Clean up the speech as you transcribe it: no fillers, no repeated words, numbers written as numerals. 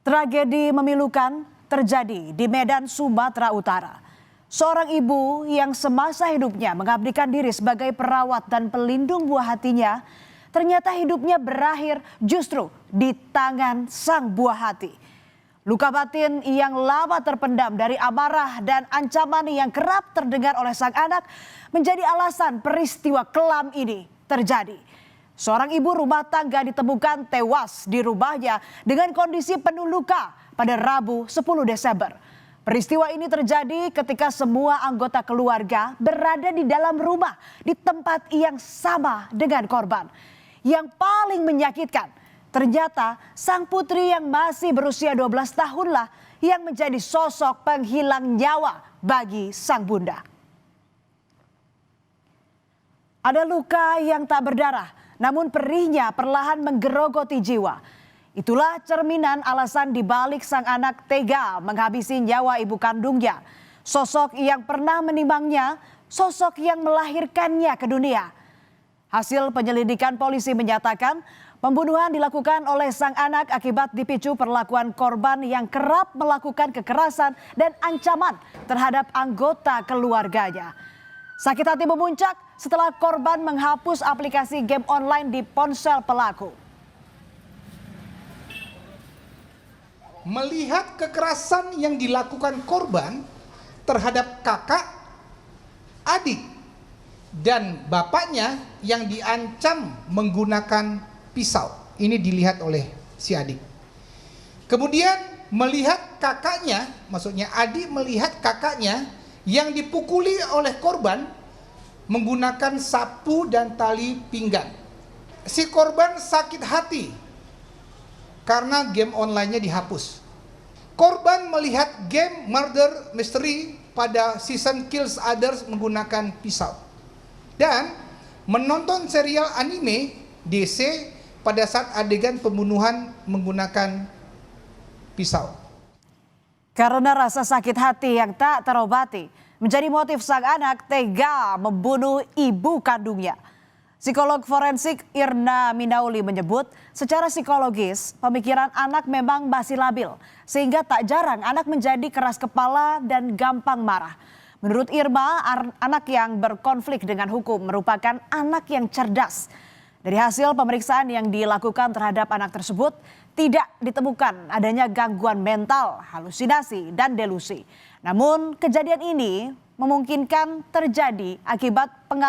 Tragedi memilukan terjadi di Medan, Sumatera Utara. Seorang ibu yang semasa hidupnya mengabdikan diri sebagai perawat dan pelindung buah hatinya, ternyata hidupnya berakhir justru di tangan sang buah hati. Luka batin yang lama terpendam dari amarah dan ancaman yang kerap terdengar oleh sang anak menjadi alasan peristiwa kelam ini terjadi. Seorang ibu rumah tangga ditemukan tewas di rumahnya dengan kondisi penuh luka pada Rabu 10 Desember. Peristiwa ini terjadi ketika semua anggota keluarga berada di dalam rumah di tempat yang sama dengan korban. Yang paling menyakitkan, ternyata sang putri yang masih berusia 12 tahunlah yang menjadi sosok penghilang nyawa bagi sang bunda. Ada luka yang tak berdarah, namun perihnya perlahan menggerogoti jiwa. Itulah cerminan alasan dibalik sang anak tega menghabisi nyawa ibu kandungnya. Sosok yang pernah menimangnya, sosok yang melahirkannya ke dunia. Hasil penyelidikan polisi menyatakan pembunuhan dilakukan oleh sang anak akibat dipicu perlakuan korban yang kerap melakukan kekerasan dan ancaman terhadap anggota keluarganya. Sakit hati memuncak setelah korban menghapus aplikasi game online di ponsel pelaku. Melihat kekerasan yang dilakukan korban terhadap kakak, adik, dan bapaknya yang diancam menggunakan pisau. Ini dilihat oleh si adik. Kemudian melihat kakaknya, maksudnya adik melihat kakaknya yang dipukuli oleh korban menggunakan sapu dan tali pinggang. Si korban sakit hati karena game online-nya dihapus. Korban melihat game Murder Mystery pada season Kills Others menggunakan pisau. Dan menonton serial anime DC pada saat adegan pembunuhan menggunakan pisau. Karena rasa sakit hati yang tak terobati menjadi motif sang anak tega membunuh ibu kandungnya. Psikolog forensik Irna Minauli menyebut secara psikologis pemikiran anak memang masih labil sehingga tak jarang anak menjadi keras kepala dan gampang marah. Menurut Irma, anak yang berkonflik dengan hukum merupakan anak yang cerdas. Dari hasil pemeriksaan yang dilakukan terhadap anak tersebut, tidak ditemukan adanya gangguan mental, halusinasi, dan delusi. Namun kejadian ini memungkinkan terjadi akibat